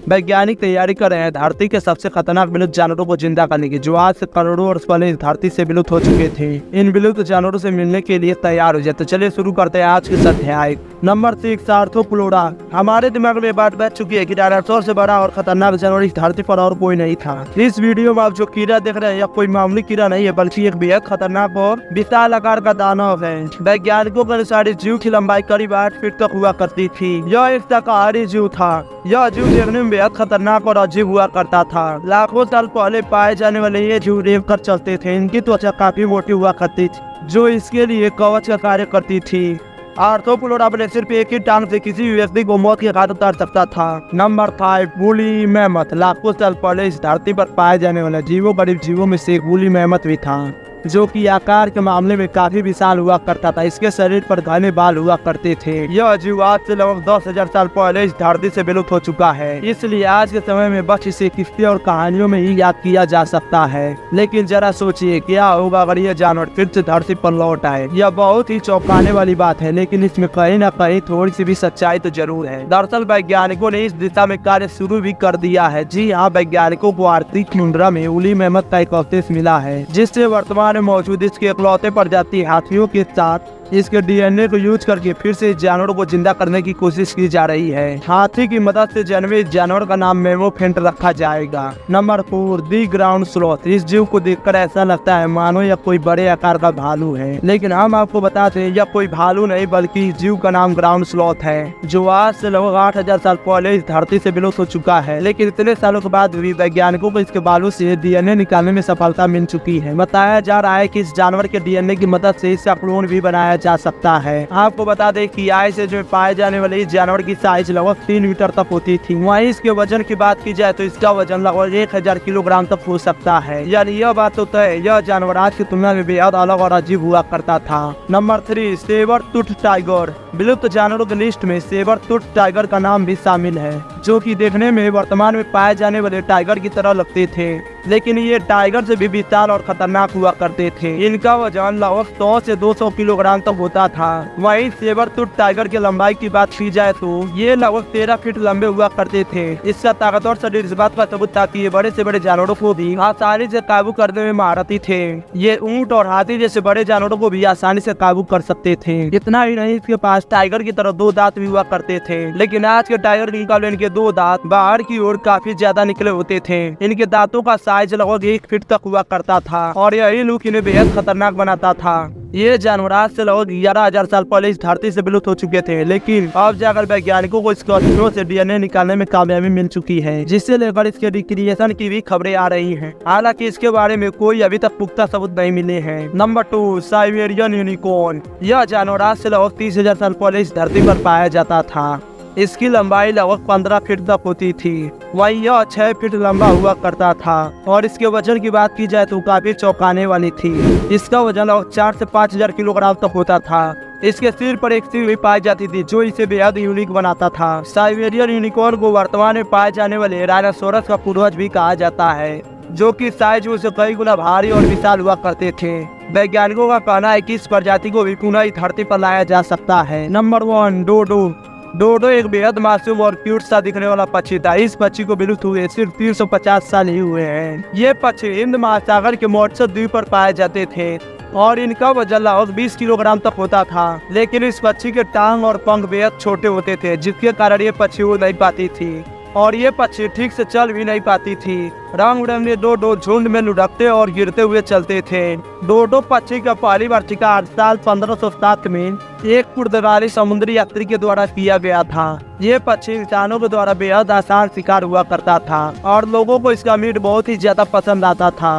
वैज्ञानिक तैयारी कर रहे हैं धरती के सबसे खतरनाक विलुप्त जानवरों को जिंदा करने की, जो आज से करोड़ों वर्ष पहले इस धरती से विलुप्त हो चुके थे। इन विलुप्त जानवरों से मिलने के लिए तैयार हो जाए। तो चलिए शुरू करते हैं आज के अध्याय। Number 6, arthropoda. हमारे दिमाग में बात बैठ चुकी है कि डायनासोर से बड़ा और खतरनाक जानवर इस धरती पर और कोई नहीं था। इस वीडियो में आप जो कीड़ा देख रहे हैं यह कोई मामूली कीड़ा नहीं है, बल्कि एक बेहद खतरनाक और विशाल आकार का दानव है। वैज्ञानिकों के अनुसार इस जीव की लंबाई करीब 8 फीट तक हुआ करती थी। यह एक शाकाहारी जीव था। यह जीव देखने में बेहद खतरनाक और अजीब हुआ करता था। लाखों साल पहले पाए जाने वाले ये जीव रेंग कर चलते थे। इनकी त्वचा काफी मोटी हुआ करती थी, जो इसके लिए कवच का कार्य करती थी। आर्थ्रोपोडा अपने सिर्फ एक ही टांग से किसी भी व्यक्ति को मौत के घाट उतार सकता था। Number 5, woolly mammoth. लाखों साल पहले इस धरती पर पाए जाने वाले जीवों गरीब जीवों में से एक वूली मैमथ भी था, जो कि आकार के मामले में काफी विशाल हुआ करता था। इसके शरीर पर घने बाल हुआ करते थे। यह जीव आज से लगभग 10,000 साल पहले इस धरती से विलुप्त हो चुका है, इसलिए आज के समय में बस इसे किस्से और कहानियों में ही याद किया जा सकता है। लेकिन जरा सोचिए क्या होगा अगर यह जानवर फिर से धरती पर लौट आए। यह बहुत ही चौंकाने वाली बात है, लेकिन इसमें कहीं न कहीं थोड़ी सी भी सच्चाई तो जरूर है। दरअसल वैज्ञानिकों ने इस दिशा में कार्य शुरू भी कर दिया है। जी हाँ, वैज्ञानिकों को आर्कटिक टुंड्रा में वूली मैमथ का एक अवशेष मिला है, जिससे वर्तमान में मौजूद इसके इकलौते प्रजाति हाथियों के साथ इसके डीएनए को यूज करके फिर से इस जानवर को जिंदा करने की कोशिश की जा रही है। हाथी की मदद से जन्मे इस जानवर का नाम मेमोफेंट रखा जाएगा। नंबर 4, दी ग्राउंड स्लॉथ। इस जीव को देखकर ऐसा लगता है मानो यह कोई बड़े आकार का भालू है, लेकिन हम आपको बताते हैं यह कोई भालू नहीं बल्कि इस जीव का नाम ग्राउंड स्लॉथ है, जो आज से लगभग 8,000 साल पहले इस धरती से विलुप्त हो चुका है। लेकिन इतने सालों के बाद भी वैज्ञानिकों को इसके बालों से डीएनए निकालने में सफलता मिल चुकी है। बताया जा रहा है कि इस जानवर के डीएनए की मदद से इसका क्लोन भी बनाया जा सकता है। आपको बता दें कि आज से जो पाए जाने वाले इस जानवर की साइज लगभग 3 मीटर तक होती थी। वहीं इसके वजन की बात की जाए तो इसका वजन लगभग 1000 किलोग्राम तक हो सकता है। यानी यह बात होता है यह जानवर आज की तुलना में बेहद अलग और अजीब हुआ करता था। Number 3, sabre tooth tiger. विलुप्त जानवरों की लिस्ट में सेबर टूथ टाइगर का नाम भी शामिल है, जो कि देखने में वर्तमान में पाए जाने वाले टाइगर की तरह लगते थे, लेकिन ये टाइगर से भी विशाल और खतरनाक हुआ करते थे। इनका वजन लगभग 100 से 200 किलोग्राम तक होता था। वहीं सेबर टूथ टाइगर की लंबाई की बात की जाए तो ये लगभग 13 फीट लंबे हुआ करते थे। इसका ताकतवर शरीर इस बात का सबूत था कि ये बड़े से बड़े जानवरों को भी आसानी से काबू करने में महारथी थे। ये ऊंट और हाथी जैसे बड़े जानवरों को भी आसानी से काबू कर सकते थे। इतना ही नहीं, इसके पास टाइगर की तरह 2 दांत भी हुआ करते थे, लेकिन आज के टाइगर के मुकाबले इनके 2 दांत बाहर की ओर काफी ज्यादा निकले होते थे। इनके दांतों का साइज लगभग 1 फीट तक हुआ करता था और यही लुक इन्हें बेहद खतरनाक बनाता था। ये जानवर आज से लगभग 11,000 साल पहले इस धरती से विलुप्त हो चुके थे, लेकिन अब जाकर वैज्ञानिकों को इसके अस्थियों से डीएनए निकालने में कामयाबी मिल चुकी है, जिससे लेकर इसके रिक्रिएशन की भी खबरें आ रही हैं। हालांकि इसके बारे में कोई अभी तक पुख्ता सबूत नहीं मिले हैं। Number 2, Siberian unicorn. यह जानवर आज से लगभग 30,000 साल पहले इस धरती पर पाया जाता था। इसकी लंबाई लगभग 15 फीट तक होती थी। वहीं यह 6 फीट लंबा हुआ करता था और इसके वजन की बात की जाए तो काफी चौंकाने वाली थी। इसका वजन लगभग 4 से 5,000 किलोग्राम तक होता था। इसके सिर पर एक सींग भी पाई जाती थी, जो इसे बेहद यूनिक बनाता था। साइबेरियन यूनिकॉर्न को वर्तमान में पाए जाने वाले राइनोसोरस का पूर्वज भी कहा जाता है, जो कि साइज में से कई गुना भारी और विशाल हुआ करते थे। वैज्ञानिकों का कहना है कि इस प्रजाति को भी पुनः इस धरती पर लाया जा सकता है। नंबर 1, डोडो। डोडो एक बेहद मासूम और क्यूट सा दिखने वाला पक्षी था। इस पक्षी को विलुप्त हुए सिर्फ 350 साल ही हुए हैं। ये पक्षी हिंद महासागर के मॉरिशस द्वीप पर पाए जाते थे और इनका वजन लगभग 20 किलोग्राम तक होता था। लेकिन इस पक्षी के टांग और पंख बेहद छोटे होते थे, जिसके कारण ये पक्षी उड़ नहीं पाती थी और ये पक्षी ठीक से चल भी नहीं पाती थी। रंग बिरंगे डोडो झुंड में लुढ़कते और गिरते हुए चलते थे। डोडो पक्षी का पहली बार शिकार साल 1507 में एक पुर्तगाली समुद्री यात्री के द्वारा किया गया था। ये पक्षी इंसानों के द्वारा बेहद आसान शिकार हुआ करता था और लोगों को इसका मीट बहुत ही ज्यादा पसंद आता था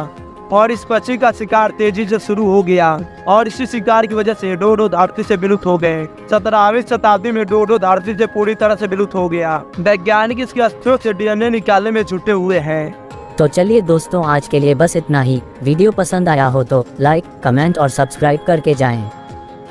और इस पक्षी का शिकार तेजी से शुरू हो गया और इसी शिकार की वजह से डोडो धरती से विलुप्त हो गए। 17वीं शताब्दी में डोडो धरती से पूरी तरह से विलुप्त हो गया। वैज्ञानिक इसके अस्थियों से डीएनए निकालने में जुटे हुए हैं। तो चलिए दोस्तों, आज के लिए बस इतना ही। वीडियो पसंद आया हो तो लाइक, कमेंट और सब्सक्राइब करके जाएं।